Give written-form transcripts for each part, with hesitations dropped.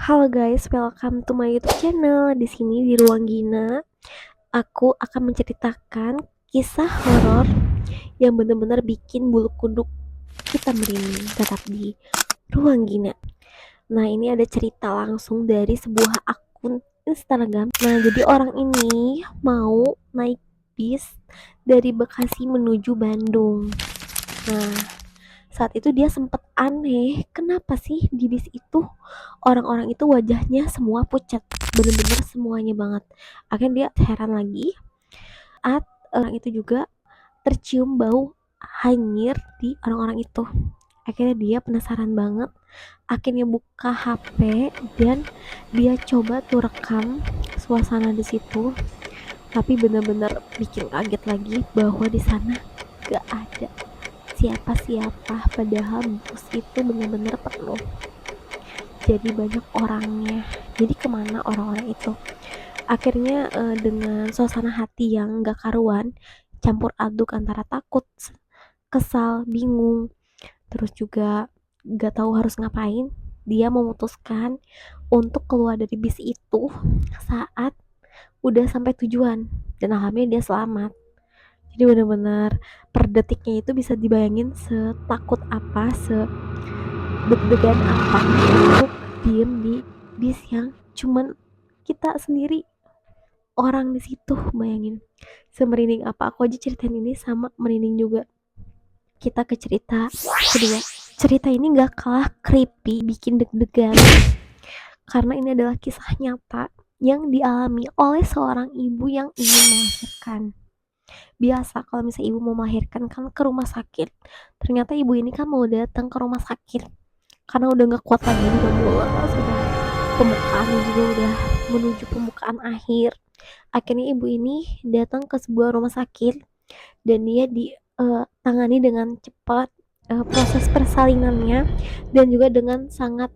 Halo guys, welcome to my YouTube channel. Di sini di Ruang Gina, aku akan menceritakan kisah horor yang benar-benar bikin bulu kuduk kita merinding. Tetap di Ruang Gina. Nah, ini ada cerita langsung dari sebuah akun Instagram. Nah, jadi orang ini mau naik bis dari Bekasi menuju Bandung. Nah, saat itu dia sempet aneh, kenapa sih di bis itu orang-orang itu wajahnya semua pucat, bener-bener semuanya banget. Akhirnya dia heran lagi saat orang itu juga tercium bau hanyir di orang-orang itu. Akhirnya dia penasaran banget, akhirnya buka HP dan dia coba tuh rekam suasana di situ, tapi bener-bener bikin kaget lagi bahwa di sana gak ada siapa-siapa, padahal bus itu bener-bener penuh, jadi banyak orangnya. Jadi kemana orang-orang itu? Akhirnya dengan suasana hati yang gak karuan, campur aduk antara takut, kesal, bingung, terus juga gak tahu harus ngapain, dia memutuskan untuk keluar dari bis itu saat udah sampai tujuan, dan alhamdulillah dia selamat. Jadi benar-benar per detiknya itu bisa dibayangin setakut apa, deg-degan apa untuk diem di bis yang cuman kita sendiri orang di situ. Bayangin semerinding apa, aku aja ceritain ini sama merinding juga. Kita ke cerita kedua. Cerita ini gak kalah creepy, bikin deg-degan, karena ini adalah kisah nyata yang dialami oleh seorang ibu yang ingin melahirkan. Biasa kalau misalnya ibu mau melahirkan kan ke rumah sakit, ternyata ibu ini kan mau datang ke rumah sakit karena udah gak kuat lagi, udah mules, udah pembukaannya juga udah menuju pembukaan akhir. Akhirnya ibu ini datang ke sebuah rumah sakit dan dia ditangani dengan cepat, proses persalinannya, dan juga dengan sangat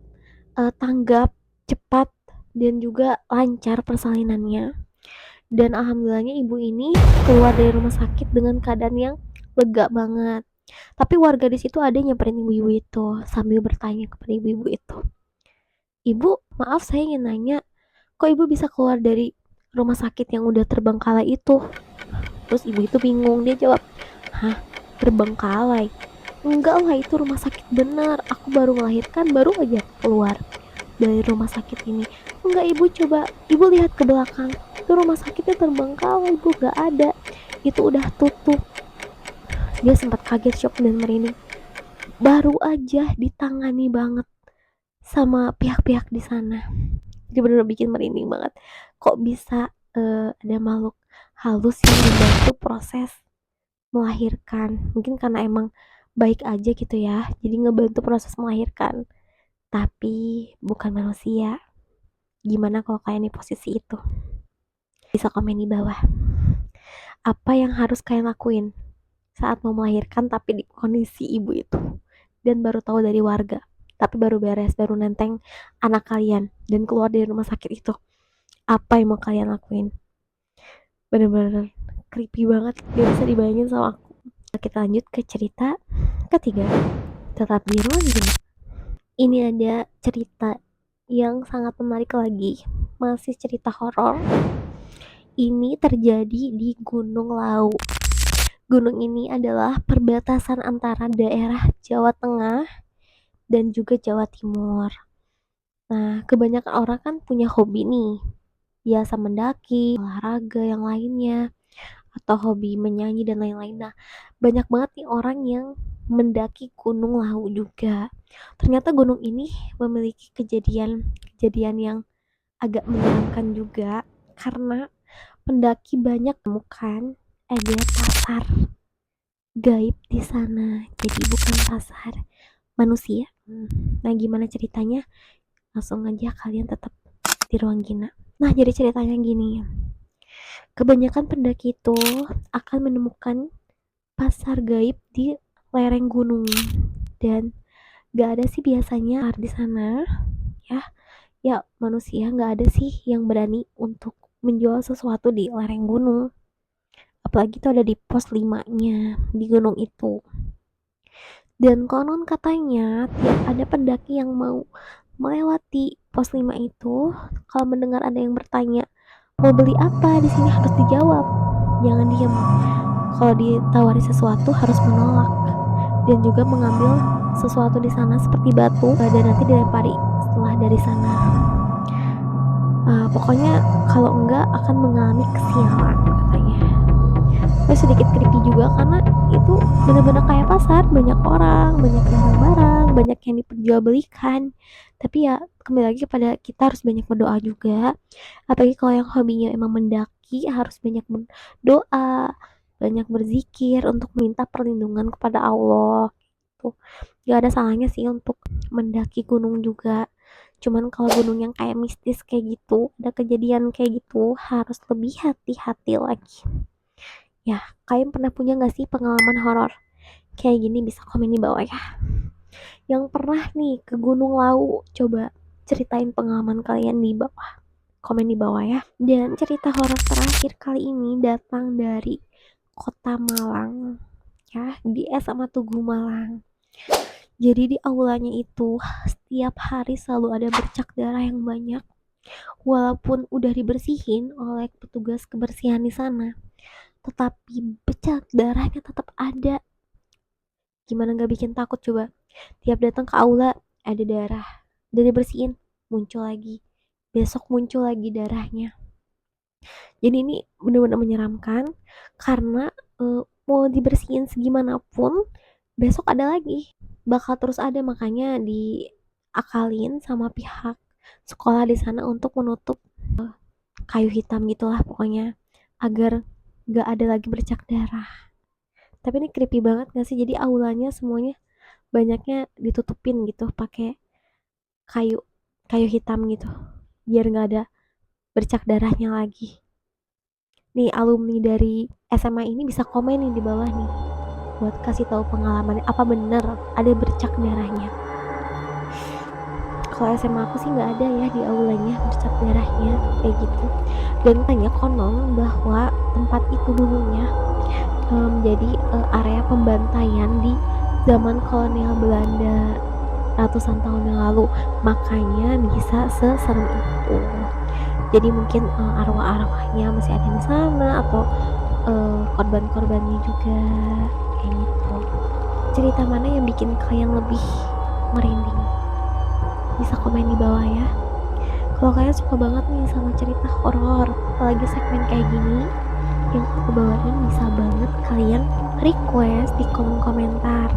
tanggap, cepat, dan juga lancar persalinannya. Dan alhamdulillahnya ibu ini keluar dari rumah sakit dengan keadaan yang lega banget. Tapi warga di situ ada yang nyamperin ibu-ibu itu sambil bertanya kepada ibu-ibu itu, "Ibu, maaf saya ingin nanya, kok ibu bisa keluar dari rumah sakit yang udah terbengkalai itu?" Terus ibu itu bingung, dia jawab, "Hah, terbengkalai? Enggak lah, itu rumah sakit benar. Aku baru melahirkan, baru aja keluar dari rumah sakit ini." "Enggak ibu, coba ibu lihat ke belakang, itu rumah sakitnya terbengkalai ibu, gak ada, itu udah tutup." Dia sempat kaget, shock, dan merinding. Baru aja ditangani banget sama pihak-pihak di sana. Jadi benar-benar bikin merinding banget. Kok bisa ada makhluk halus yang membantu proses melahirkan? Mungkin karena emang baik aja gitu ya, jadi ngebantu proses melahirkan. Tapi bukan manusia. Gimana kalau kalian di posisi itu? Bisa komen di bawah. Apa yang harus kalian lakuin saat mau melahirkan tapi di kondisi ibu itu, dan baru tahu dari warga, tapi baru beres, baru nenteng anak kalian dan keluar dari rumah sakit itu? Apa yang mau kalian lakuin? Bener-bener creepy banget, gak bisa dibayangin sama aku. Kita lanjut ke cerita ketiga. Tetap di Ruang Gina. Ini ada cerita yang sangat menarik lagi, masih cerita horor. Ini terjadi di Gunung Lau. Gunung ini adalah perbatasan antara daerah Jawa Tengah dan juga Jawa Timur. Nah, kebanyakan orang kan punya hobi nih, biasa mendaki, olahraga yang lainnya, atau hobi menyanyi dan lain-lain. Nah, banyak banget nih orang yang mendaki Gunung Lau juga. Ternyata gunung ini memiliki kejadian yang agak menyeramkan juga, karena pendaki banyak menemukan ada pasar gaib di sana. Jadi bukan pasar manusia. Nah, gimana ceritanya? Langsung aja kalian tetap di Ruang Gina. Nah, jadi ceritanya gini. Kebanyakan pendaki itu akan menemukan pasar gaib di lereng gunung, dan gak ada sih biasanya di sana ya. Ya, manusia gak ada sih yang berani untuk menjual sesuatu di lereng gunung. Apalagi itu ada di pos 5-nya di gunung itu. Dan konon katanya tiap ada pendaki yang mau melewati pos 5 itu kalau mendengar ada yang bertanya mau beli apa di sini harus dijawab, jangan diem. Kalau ditawari sesuatu harus menolak dan juga mengambil sesuatu di sana seperti batu dan nanti dilempari setelah dari sana. Pokoknya kalau enggak akan mengalami kesialan katanya. Terus sedikit creepy juga karena itu benar-benar kayak pasar, banyak orang, banyak barang-barang, banyak yang diperjualbelikan. Tapi ya kembali lagi kepada kita harus banyak berdoa juga. Apalagi kalau yang hobinya emang mendaki harus banyak berdoa, banyak berzikir untuk minta perlindungan kepada Allah. Tuh, gak ada salahnya sih untuk mendaki gunung juga. Cuman kalau gunung yang kayak mistis kayak gitu, ada kejadian kayak gitu, harus lebih hati-hati lagi. Ya, kalian pernah punya gak sih pengalaman horor kayak gini? Bisa komen di bawah ya. Yang pernah nih ke Gunung Lawu, coba ceritain pengalaman kalian di bawah. Komen di bawah ya. Dan cerita horor terakhir kali ini datang dari Kota Malang, ya, di SMA Tugu Malang. Jadi di aulanya itu setiap hari selalu ada bercak darah yang banyak. Walaupun udah dibersihin oleh petugas kebersihan di sana, tetapi bercak darahnya tetap ada. Gimana gak bikin takut coba? Tiap datang ke aula ada darah, dan dibersihin muncul lagi, besok muncul lagi darahnya. Jadi ini benar-benar menyeramkan karena mau dibersihin segimanapun besok ada lagi, bakal terus ada. Makanya diakalin sama pihak sekolah di sana untuk menutup kayu hitam gitulah pokoknya, agar gak ada lagi bercak darah. Tapi ini creepy banget gak sih? Jadi aulanya semuanya banyaknya ditutupin gitu pakai kayu kayu hitam gitu biar nggak ada bercak darahnya lagi. Nih alumni dari SMA ini bisa komen nih di bawah nih buat kasih tahu pengalamannya, apa bener ada bercak darahnya. Kalau SMA aku sih nggak ada ya di aulanya bercak darahnya kayak gitu. Dan tanya konon bahwa tempat itu dulunya menjadi area pembantaian di zaman kolonial Belanda ratusan tahun yang lalu, makanya bisa seserem itu. Jadi mungkin arwah-arwahnya masih ada di sana atau korban-korbannya juga kayak gitu. Cerita mana yang bikin kalian lebih merinding? Bisa komen di bawah ya. Kalau kalian suka banget nih sama cerita horor, apalagi segmen kayak gini yang aku bawain, bisa banget kalian request di kolom komentar.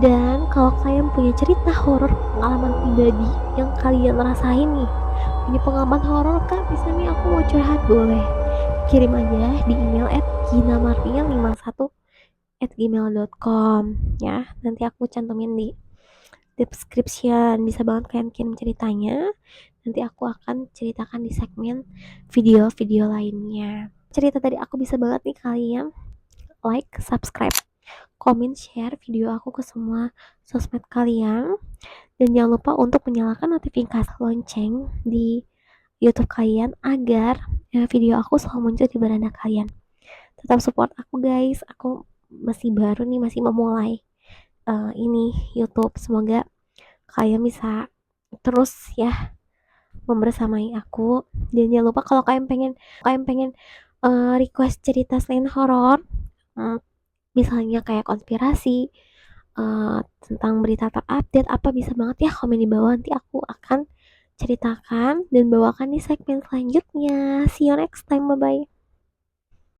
Dan kalau kalian punya cerita horor, pengalaman pribadi yang kalian rasain nih, punya pengalaman horor kak, bisa nih aku mau curhat, boleh kirim aja di email @ginamartia51@gmail.com ya. Nanti aku cantumin di description. Bisa banget kalian kirim ceritanya, nanti aku akan ceritakan di segmen video-video lainnya. Cerita tadi aku bisa banget nih kalian like, subscribe, komen, share video aku ke semua sosmed kalian. Dan jangan lupa untuk menyalakan notifikasi lonceng di YouTube kalian agar video aku selalu muncul di beranda kalian. Tetap support aku guys, aku masih baru nih, masih memulai ini YouTube. Semoga kalian bisa terus ya membersamai aku. Dan jangan lupa kalau kalian pengen request cerita selain horor, misalnya kayak konspirasi, tentang berita terupdate apa, bisa banget ya komen di bawah. Nanti aku akan ceritakan dan bawakan di segmen selanjutnya. See you next time, bye bye.